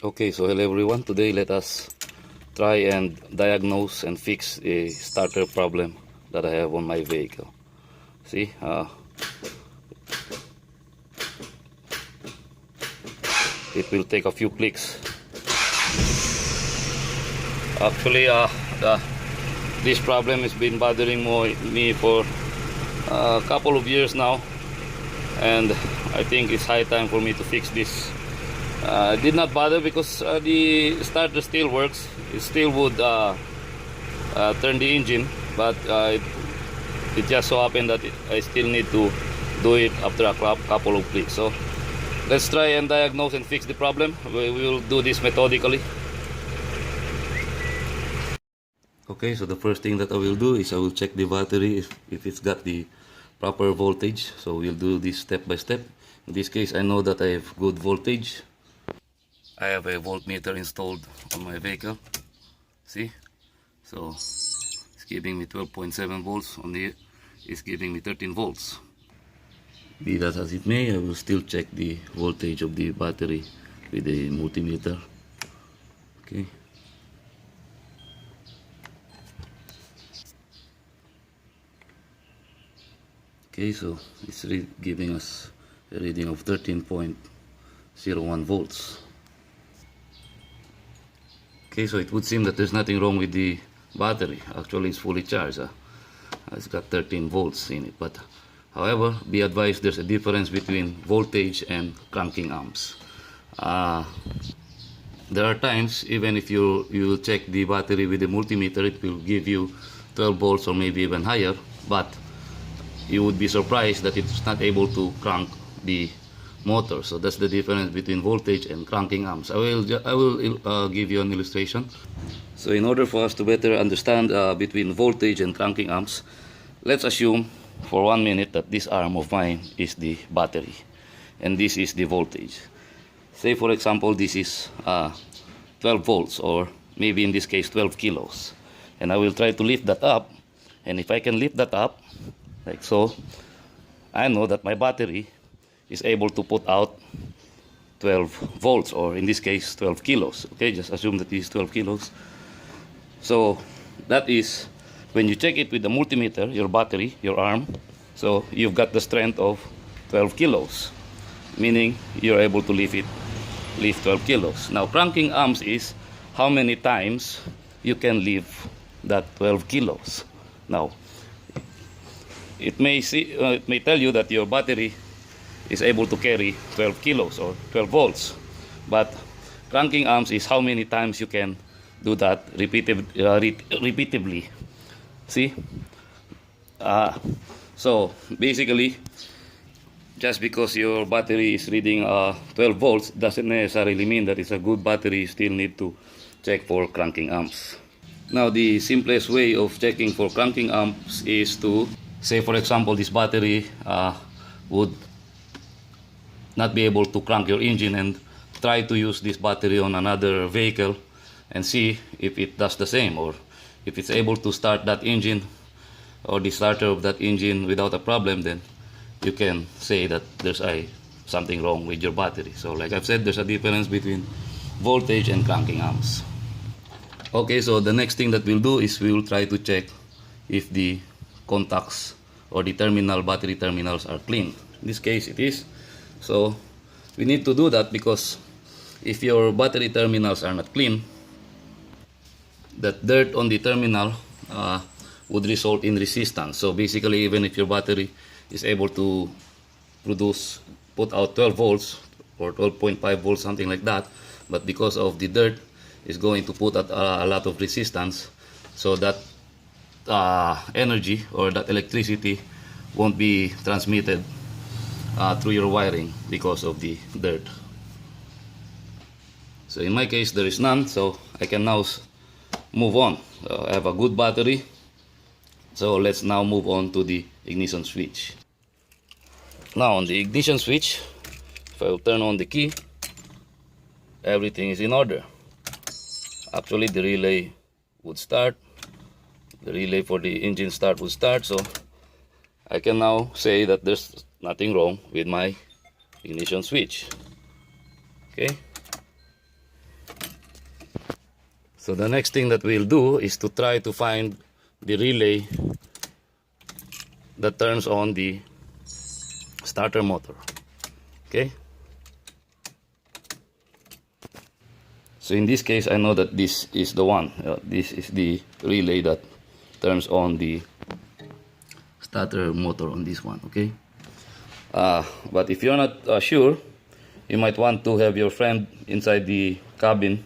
Okay, so hello everyone. Today let us try and diagnose and fix a starter problem that I have on my vehicle. See, it will take a few clicks. Actually, this problem has been bothering me for a couple of years now, and I think it's high time for me to fix this. Did not bother because the starter still works. It still would turn the engine, but it just so happened that I still need to do it after a couple of clicks. So let's try and diagnose and fix the problem. We will do this methodically. Okay, so the first thing that I will do is I will check the battery if it's got the proper voltage. So we'll do this step by step. In this case, I know that I have good voltage. I have a voltmeter installed on my vehicle. See? So it's giving me 12.7 volts. On here it's giving me 13 volts. Be that as it may, I will still check the voltage of the battery with a multimeter. Okay. Okay, so it's giving us a reading of 13.01 volts. Okay, so it would seem that there's nothing wrong with the battery. Actually, it's fully charged. It's got 13 volts in it. But however, be advised, there's a difference between voltage and cranking amps. There are times, even if you check the battery with the multimeter, it will give you 12 volts or maybe even higher, but you would be surprised that it's not able to crank the motor. So that's the difference between voltage and cranking amps. I will give you an illustration. So in order for us to better understand between voltage and cranking amps, let's assume for 1 minute that this arm of mine is the battery and this is the voltage. Say for example this is 12 volts, or maybe in this case 12 kilos, and I will try to lift that up, and if I can lift that up like so, I know that my battery is able to put out 12 volts, or in this case 12 kilos. Okay, just assume that this is 12 kilos. So that is, when you check it with the multimeter, your battery, your arm, so you've got the strength of 12 kilos, meaning you're able to lift 12 kilos. Now cranking amps is how many times you can lift that 12 kilos. Now it may tell you that your battery is able to carry 12 kilos or 12 volts, but cranking amps is how many times you can do that repeatedly. See? So basically, just because your battery is reading 12 volts doesn't necessarily mean that it's a good battery. You still need to check for cranking amps. Now the simplest way of checking for cranking amps is to say, for example, this battery would not be able to crank your engine, and try to use this battery on another vehicle and see if it does the same, or if it's able to start that engine or the starter of that engine without a problem. Then you can say that there's something wrong with your battery. So like I've said, there's a difference between voltage and cranking amps. Okay, so the next thing that we'll do is we will try to check if the contacts or the battery terminals are clean. In this case it is. So we need to do that because if your battery terminals are not clean, that dirt on the terminal would result in resistance. So basically, even if your battery is able to put out 12 volts or 12.5 volts, something like that, but because of the dirt, is going to put out a lot of resistance, so that energy or that electricity won't be transmitted through your wiring because of the dirt. So in my case there is none, so I can now move on. I have a good battery, so let's now move on to the ignition switch. Now on the ignition switch, if I will turn on the key, everything is in order. Actually the relay would start, the relay for the engine start would start, so I can now say that there's nothing wrong with my ignition switch. Okay, So the next thing that we'll do is to try to find the relay that turns on the starter motor. Okay. So in this case, I know that this is the one. This is the relay that turns on the starter motor on this one. Okay. But if you're not sure, you might want to have your friend inside the cabin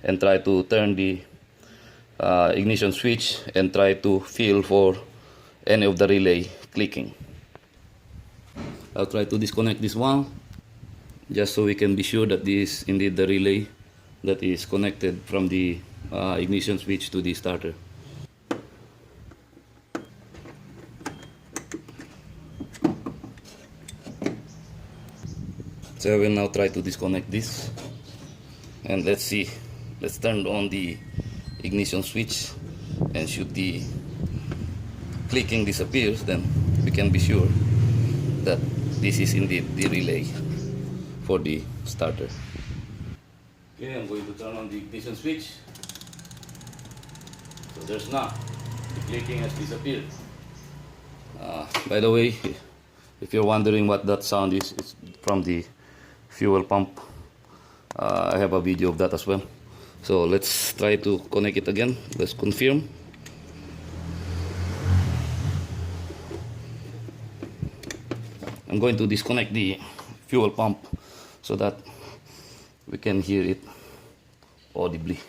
and try to turn the ignition switch and try to feel for any of the relay clicking. I'll try to disconnect this one just so we can be sure that this is indeed the relay that is connected from the ignition switch to the starter. So I will now try to disconnect this, and let's see. Let's turn on the ignition switch, and should the clicking disappears, then we can be sure that this is indeed the relay for the starter. Okay, I'm going to turn on the ignition switch. So there's none. The clicking has disappeared. By the way, if you're wondering what that sound is, it's from the fuel pump. I have a video of that as well. So let's try to connect it again. Let's confirm. I'm going to disconnect the fuel pump so that we can hear it audibly.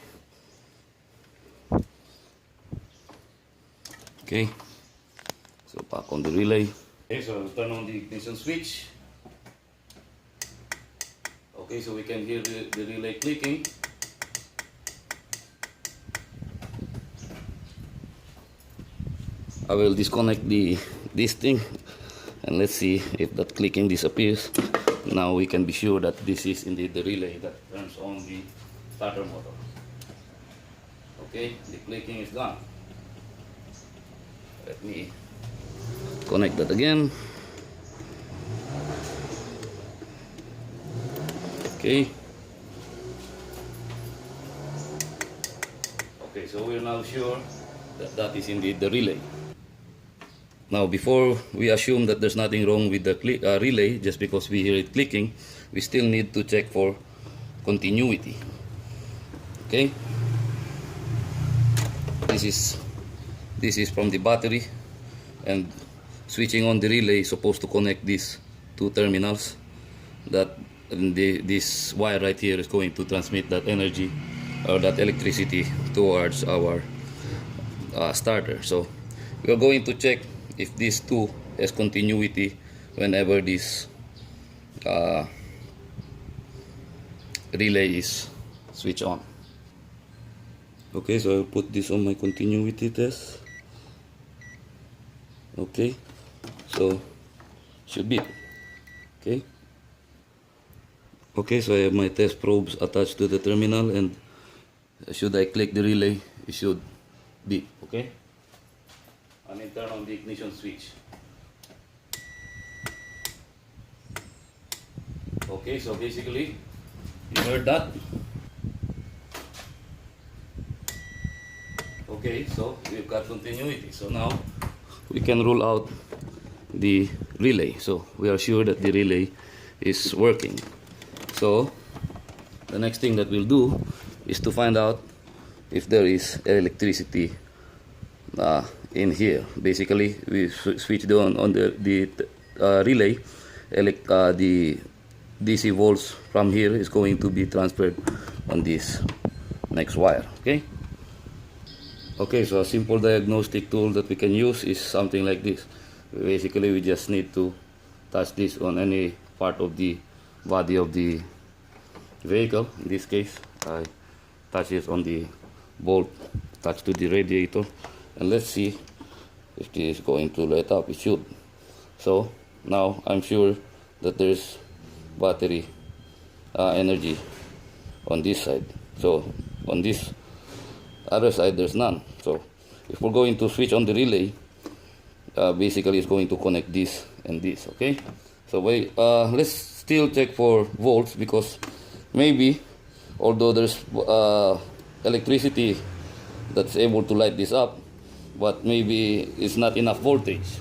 Okay, so back on the relay. Okay, so I'll turn on the ignition switch. Okay, so we can hear the relay clicking. I will disconnect this thing, and let's see if that clicking disappears. Now we can be sure that this is indeed the relay that turns on the starter motor. Okay, the clicking is gone. Let me connect that again. Okay. Okay, so we're now sure that that is indeed the relay. Now, before we assume that there's nothing wrong with the relay, just because we hear it clicking, we still need to check for continuity. Okay. This is from the battery, and switching on the relay is supposed to connect these two terminals. This wire right here is going to transmit that energy or that electricity towards our starter. So we are going to check if these two has continuity whenever this relay is switched on. Okay, so I'll put this on my continuity test. Okay, so should be okay. Okay, so I have my test probes attached to the terminal, and should I click the relay, it should beep. Okay, I mean turn on the ignition switch. Okay, so basically you heard that. Okay, so we've got continuity. So now we can rule out the relay. So we are sure that the relay is working. So the next thing that we'll do is to find out if there is electricity in here. Basically, we switched on the relay. The DC volts from here is going to be transferred on this next wire. Okay. Okay, so a simple diagnostic tool that we can use is something like this. Basically, we just need to touch this on any part of the body of the vehicle. In this case, I touch it on the bolt attached to the radiator, and let's see if this is going to light up. It should. So now I'm sure that there's battery energy on this side. So on this other side there's none. So if we're going to switch on the relay, basically it's going to connect this and this. Okay, so let's still check for volts, because maybe although there's electricity that's able to light this up, but maybe it's not enough voltage.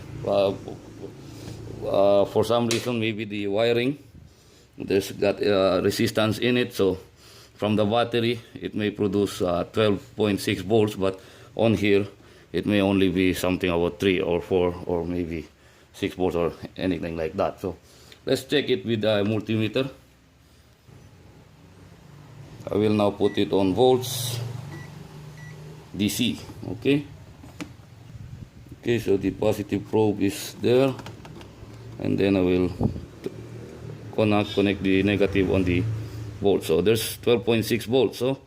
For some reason, maybe the wiring, there's got resistance in it, so from the battery it may produce 12.6 volts, but on here it may only be something about 3 or 4 or maybe 6 volts or anything like that. So let's check it with the multimeter. I will now put it on volts DC. Okay, so the positive probe is there, and then I will connect the negative on the volt. So there's 12.6 volts, so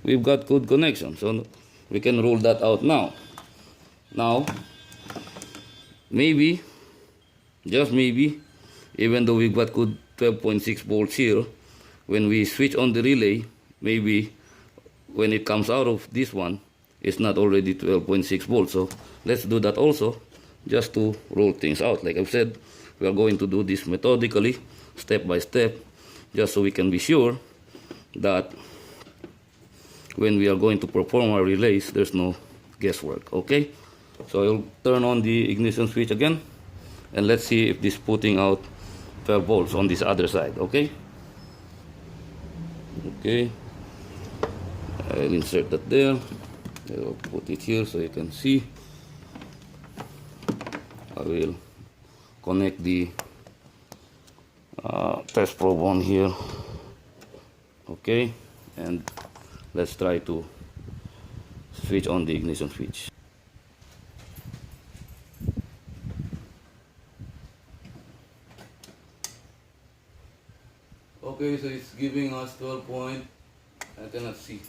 we've got good connection, so we can rule that out now. Maybe, just maybe, even though we've got good 12.6 volts here, when we switch on the relay, maybe when it comes out of this one, it's not already 12.6 volts. So let's do that also, just to roll things out. Like I've said, we are going to do this methodically, step by step, just so we can be sure that when we are going to perform our relays, there's no guesswork. Okay, so I'll turn on the ignition switch again, and let's see if this is putting out 12 volts on this other side. Okay, I'll insert that there. I'll put it here so you can see. I will connect the test probe on here. Okay, and let's try to switch on the ignition switch. Okay, so it's giving us 12 point, I cannot see,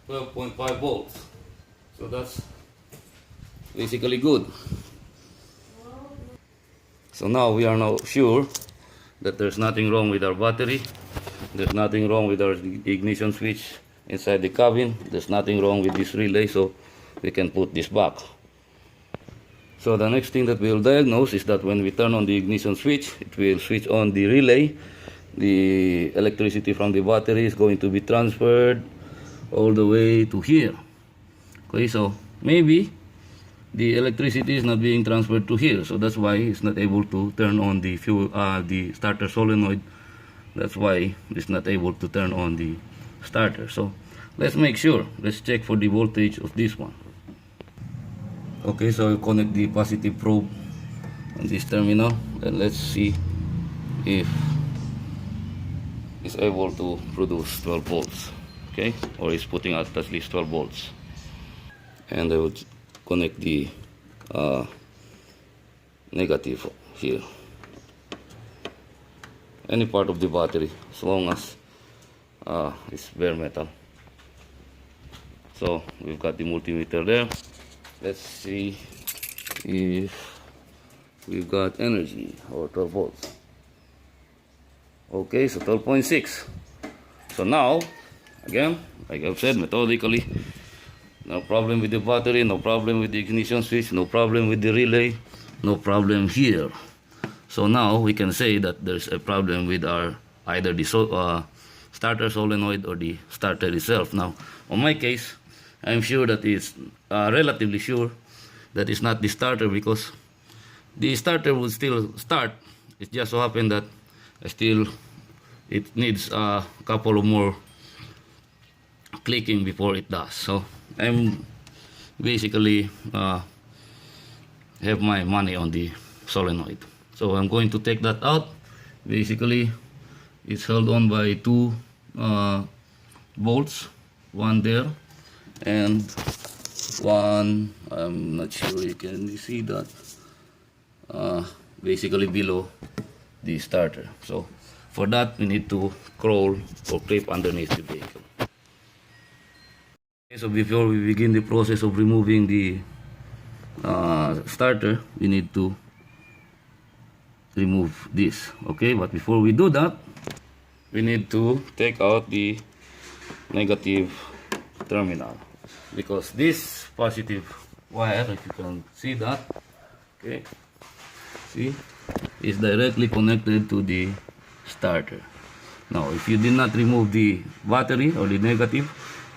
12.5 volts. So that's basically good. So now we are now sure that there's nothing wrong with our battery, there's nothing wrong with our ignition switch inside the cabin, there's nothing wrong with this relay, so we can put this back. So the next thing that we'll diagnose is that when we turn on the ignition switch, it will switch on the relay. The electricity from the battery is going to be transferred all the way to here. Okay, so maybe the electricity is not being transferred to here, so that's why it's not able to turn on the the starter solenoid. That's why it's not able to turn on the starter. So let's make sure. Let's check for the voltage of this one. Okay, so we connect the positive probe on this terminal, and let's see if it's able to produce 12 volts. Okay, or it's putting out at least 12 volts. And I would connect the negative here, any part of the battery, as long as it's bare metal. So we've got the multimeter there. Let's see if we've got energy or 12 volts. Okay, so 12.6. So now, again, like I've said, methodically, no problem with the battery, no problem with the ignition switch, no problem with the relay, no problem here. So now we can say that there's a problem with our either the starter solenoid or the starter itself. Now, on my case, I'm sure that it's relatively sure that it's not the starter, because the starter will still start. It just so happened that it needs a couple of more clicking before it does. So I'm basically have my money on the solenoid. So I'm going to take that out. Basically, it's held on by 2 bolts, one there and one, I'm not sure you can see that, basically below the starter. So for that we need to crawl or creep underneath the vehicle. Okay, so before we begin the process of removing the starter, we need to remove this. Okay, but before we do that, we need to take out the negative terminal, because this positive wire, if you can see that, okay, see, is directly connected to the starter. Now, if you did not remove the battery or the negative,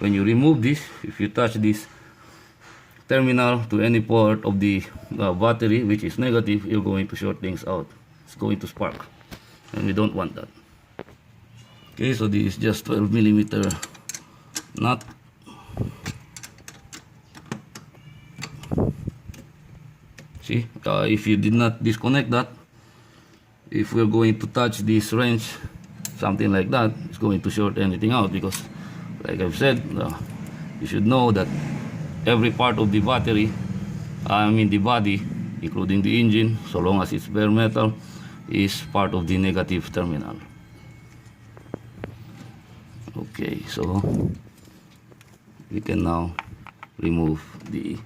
when you remove this, if you touch this terminal to any port of the battery which is negative, you're going to short things out. It's going to spark, and we don't want that. Okay, so this is just 12 millimeter nut. See, if you did not disconnect that, if we're going to touch this wrench, something like that, it's going to short anything out, because like I've said, you should know that every part of the battery, the body, including the engine, so long as it's bare metal, is part of the negative terminal. Okay, so we can now remove the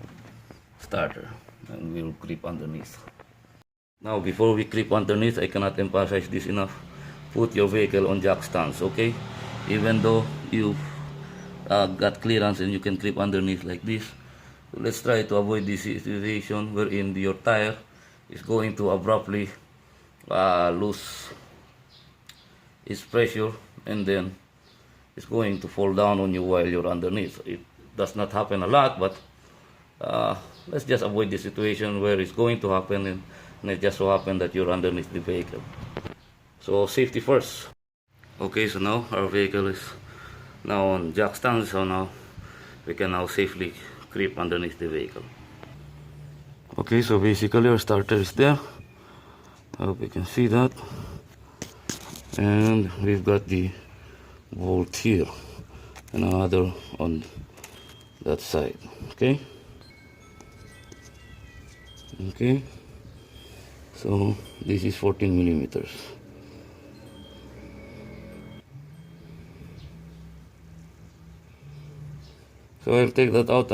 starter and we'll clip underneath. Now, before we clip underneath, I cannot emphasize this enough. Put your vehicle on jack stands, okay? Even though you've got clearance and you can clip underneath like this, so let's try to avoid this situation wherein your tire is going to abruptly lose its pressure, and then it's going to fall down on you while you're underneath. It does not happen a lot, but let's just avoid the situation where it's going to happen, and it just so happen that you're underneath the vehicle. So safety first. Okay, so now our vehicle is now on jack stands, so now we can now safely creep underneath the vehicle. Okay, so basically our starter is there. I hope you can see that. And we've got the bolt here and another on that side. Okay, so this is 14 millimeters. So I'll take that out.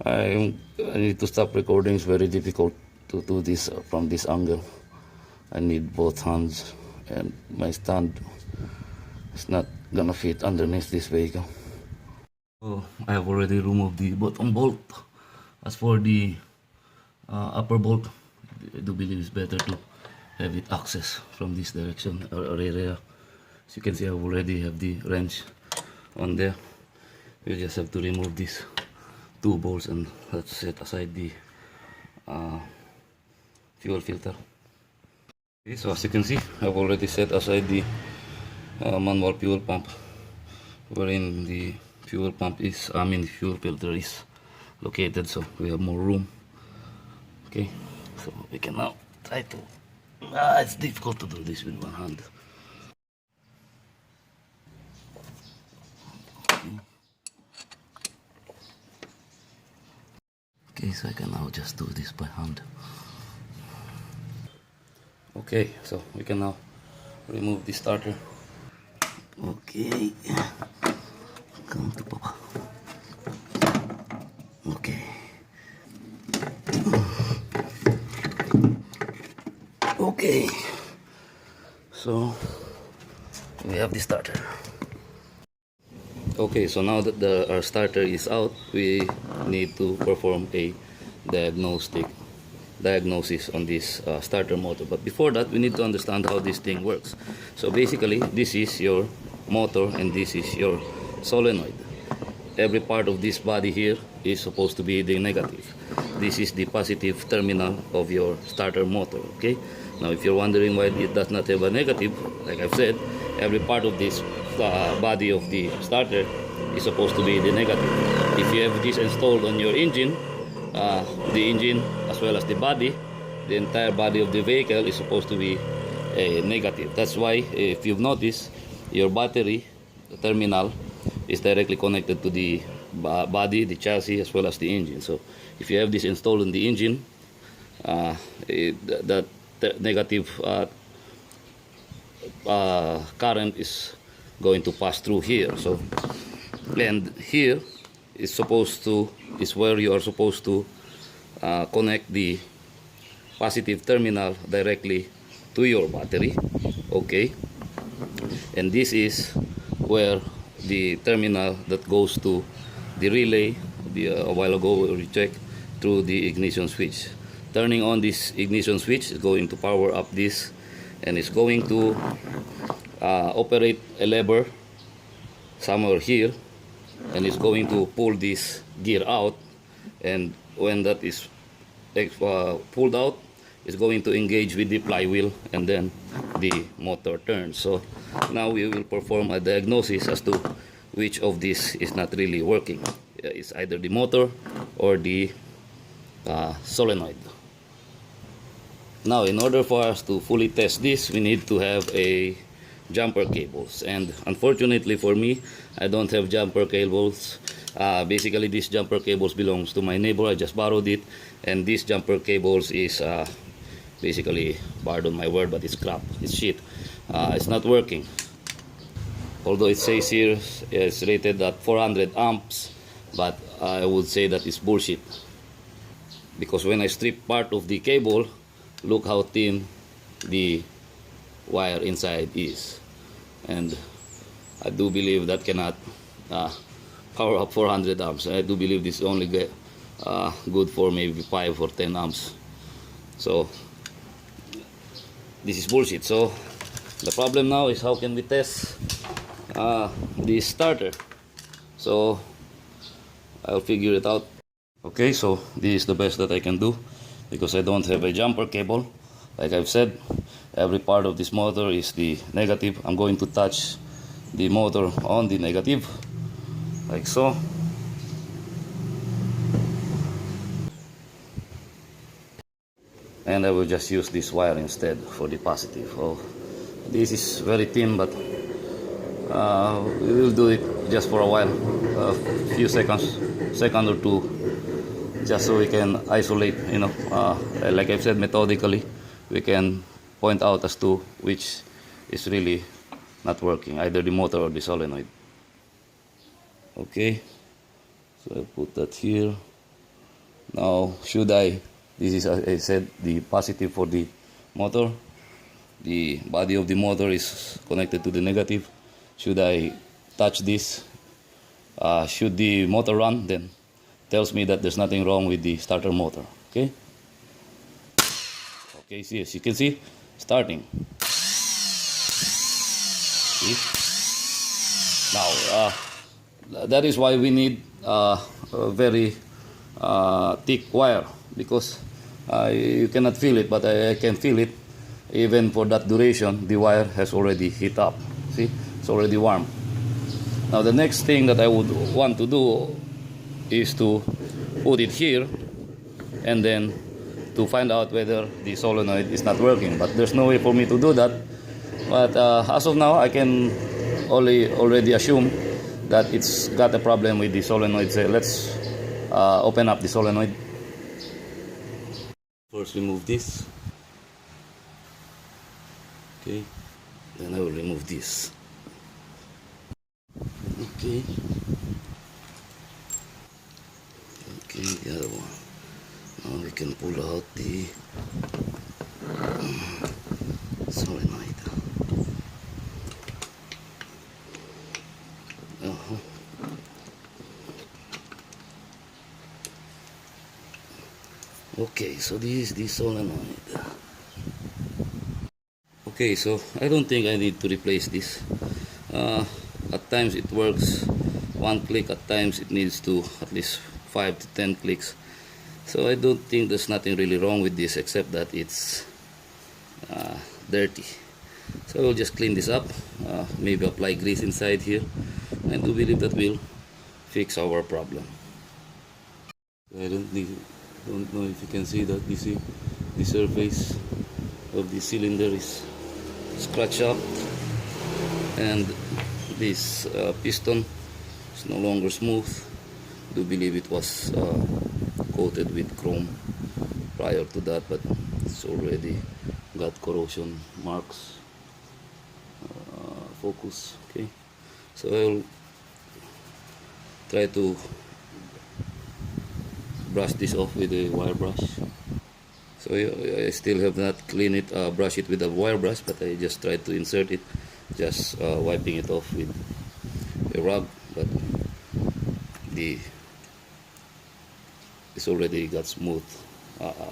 I need to stop recording. It's very difficult to do this from this angle. I need both hands, and my stand is not gonna fit underneath this vehicle. So I have already removed the bottom bolt. As for the upper bolt, I do believe it's better to have it access from this direction or area. As you can see, I already have the wrench on there. We just have to remove these two bolts and let's set aside the fuel filter. Okay, so as you can see, I've already set aside the manual fuel pump, wherein the fuel pump is, the fuel filter is located, so we have more room. Okay, so we can now try to, it's difficult to do this with one hand. Okay, so I can now just do this by hand. Okay, so we can now remove the starter. Okay, come to Papa. Okay. Okay, so we have the starter. Okay, so now that our starter is out, we need to perform a diagnosis on this starter motor. But before that, we need to understand how this thing works. So basically, this is your motor and this is your solenoid. Every part of this body here is supposed to be the negative. This is the positive terminal of your starter motor, okay? Now, if you're wondering why it does not have a negative, like I've said, every part of this body of the starter is supposed to be the negative. If you have this installed on your engine, the engine as well as the body, the entire body of the vehicle is supposed to be a negative. That's why, if you've noticed, your battery terminal is directly connected to the body, the chassis, as well as the engine. So if you have this installed in the engine, that negative current is going to pass through here. So, and here is where you are supposed to connect the positive terminal directly to your battery. Okay, and this is where the terminal that goes to the relay. A while ago we checked through the ignition switch. Turning on this ignition switch is going to power up this, and it's going to operate a lever somewhere here, and it's going to pull this gear out, and when that is pulled out, it's going to engage with the flywheel, and then the motor turns. So now we will perform a diagnosis as to which of these is not really working. It's either the motor or the solenoid. Now, in order for us to fully test this, we need to have a jumper cables, and unfortunately for me, I don't have jumper cables. Basically, this jumper cables belongs to my neighbor. I just borrowed it, and this jumper cables is basically, pardon my word, but it's crap. It's shit. It's not working. Although it says here it's rated at 400 amps, but I would say that it's bullshit. Because when I strip part of the cable, look how thin the wire inside is, and I do believe that cannot power up 400 amps. I do believe this only get good for maybe 5 or 10 amps. So this is bullshit. So the problem now is how can we test the starter. So I'll figure it out. Okay, so this is the best that I can do, because I don't have a jumper cable. Like I've said, every part of this motor is the negative. I'm going to touch the motor on the negative, like so. And I will just use this wire instead for the positive. Oh, this is very thin, but we will do it just for a while, a few seconds, second or two, just so we can isolate, like I've said, methodically, we can point out as to which is really not working, either the motor or the solenoid. Okay, so I put that here. Now, this is, as I said, the positive for the motor. The body of the motor is connected to the negative. Should I touch this? Should the motor run, then tells me that there's nothing wrong with the starter motor. Okay. Okay. See, as you can see, starting. See? Now, that is why we need a very thick wire, because you cannot feel it, but I can feel it. Even for that duration, the wire has already heat up. See, it's already warm. Now the next thing that I would want to do is to put it here, and then to find out whether the solenoid is not working. But there's no way for me to do that. But as of now, I can already assume that it's got a problem with the solenoid. So let's open up the solenoid. First, remove this. Okay, then I will remove this. Okay, the other one. Now we can pull out the solenoid. Okay, so this is the solenoid. Okay, so I don't think I need to replace this. At times it works one click, at times it needs to at least 5 to 10 clicks. So I don't think there's nothing really wrong with this, except that it's dirty. So we'll just clean this up, maybe apply grease inside here, and do believe that will fix our problem. I don't know if you can see that. You see the surface of the cylinder is scratched up, and this piston is no longer smooth. I do believe it was coated with chrome prior to that, but it's already got corrosion marks. Focus. Okay, so I'll try to brush this off with a wire brush. So I still have not cleaned it, brush it with a wire brush, but I just tried to insert it, just wiping it off with a rag, but it's already got smooth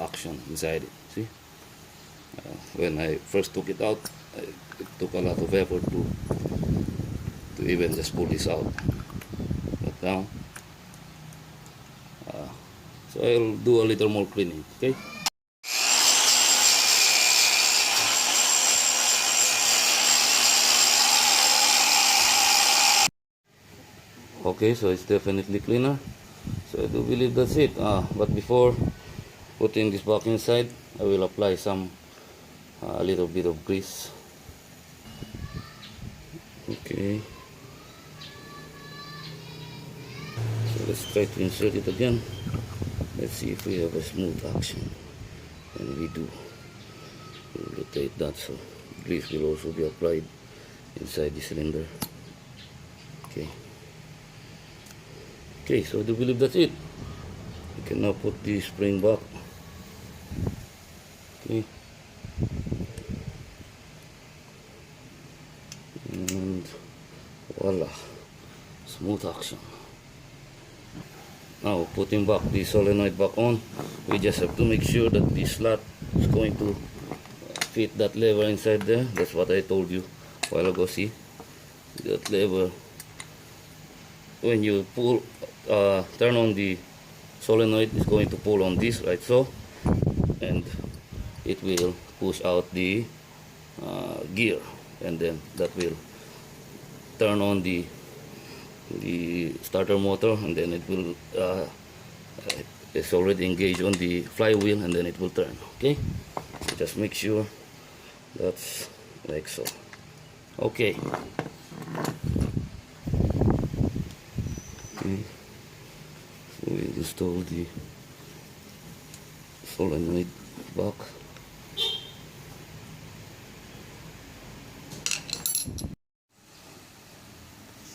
action inside it. See, when I first took it out, it took a lot of effort to even just pull this out. But now, so I'll do a little more cleaning. Okay. Okay, so it's definitely cleaner. So I do believe that's it. But before putting this back inside, I will apply some a little bit of grease. Okay. So let's try to insert it again. Let's see if we have a smooth action. And we do. We'll rotate that so grease will also be applied inside the cylinder. Okay. Okay, so I do believe that's it. We can now put the spring back. Okay. And voila, smooth action. Now putting back the solenoid back on, we just have to make sure that the slot is going to fit that lever inside there. That's what I told you a while ago. See, that lever, when you pull, turn on the solenoid, is going to pull on this, right? So, and it will push out the gear, and then that will turn on the starter motor, and then it will it's already engaged on the flywheel, and then it will turn. Okay, so just make sure that's like so. Okay. Okay, so we install the solenoid back.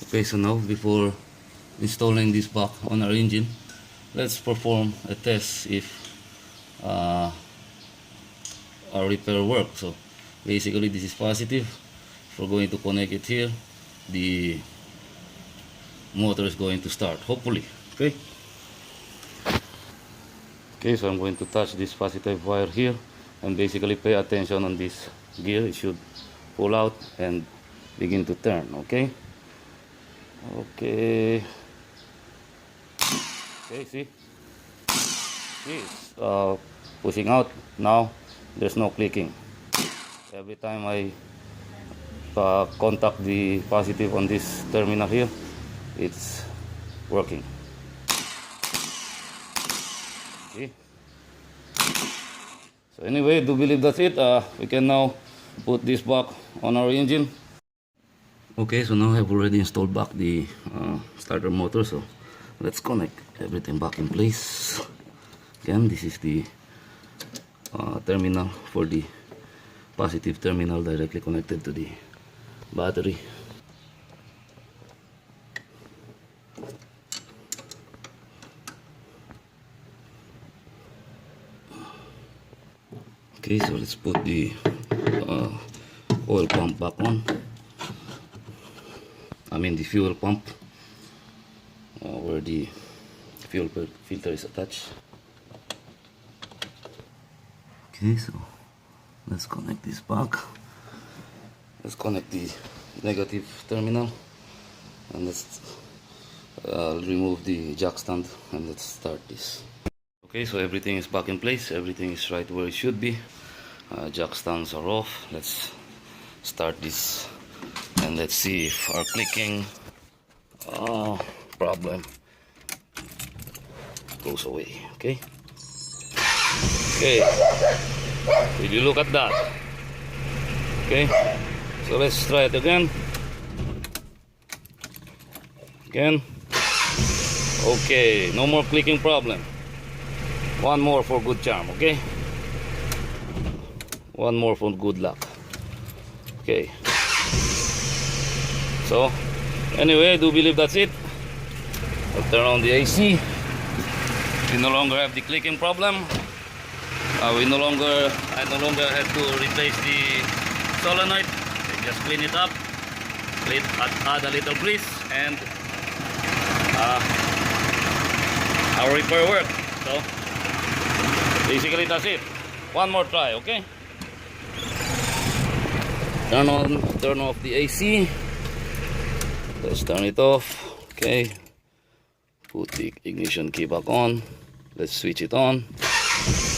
Okay, so now before installing this back on our engine, let's perform a test if our repair works. So basically this is positive. If we're going to connect it here, the motor is going to start, hopefully. Okay. Okay, so I'm going to touch this positive wire here and basically pay attention on this gear. It should pull out and begin to turn. Okay. Okay. Okay, see? It's pushing out. Now there's no clicking. Every time I contact the positive on this terminal here, it's working. Okay. So anyway, I do believe that's it. We can now put this back on our engine. Okay, so now I've already installed back the starter motor, so let's connect everything back in place. Again, this is the terminal for the positive terminal directly connected to the battery. Okay, so let's put the oil pump back on. I mean the fuel pump, where the fuel filter is attached. Okay, so let's connect this back. Let's connect the negative terminal, and let's remove the jack stand, and let's start this. Okay, so everything is back in place. Everything is right where it should be. Jack stands are off. Let's start this, and let's see if our clicking problem goes away. Okay. Okay. Will you look at that? Okay. So let's try it again. Again. Okay. No more clicking problem. One more for good charm. Okay. One more for good luck. Okay. So anyway, I do believe that's it. I'll turn on the AC. We no longer have the clicking problem. I no longer have to replace the solenoid. Just clean it up, add a little grease, and our repair work. So basically that's it. One more try, okay? turn off the AC. Let's turn it off. Okay, put the ignition key back on. Let's switch it on.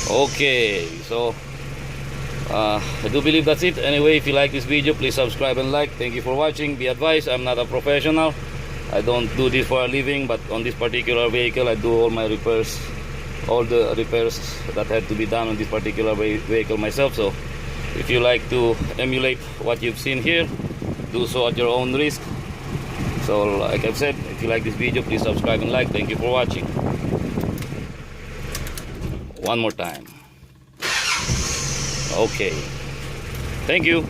Okay, so I do believe that's it. Anyway, if you like this video, please subscribe and like. Thank you for watching. Be advised, I'm not a professional. I don't do this for a living, but on this particular vehicle I do all my repairs, all the repairs that had to be done on this particular vehicle myself. So if you like to emulate what you've seen here, do so at your own risk. So like I've said, if you like this video, please subscribe and like. Thank you for watching. One more time. Okay, thank you.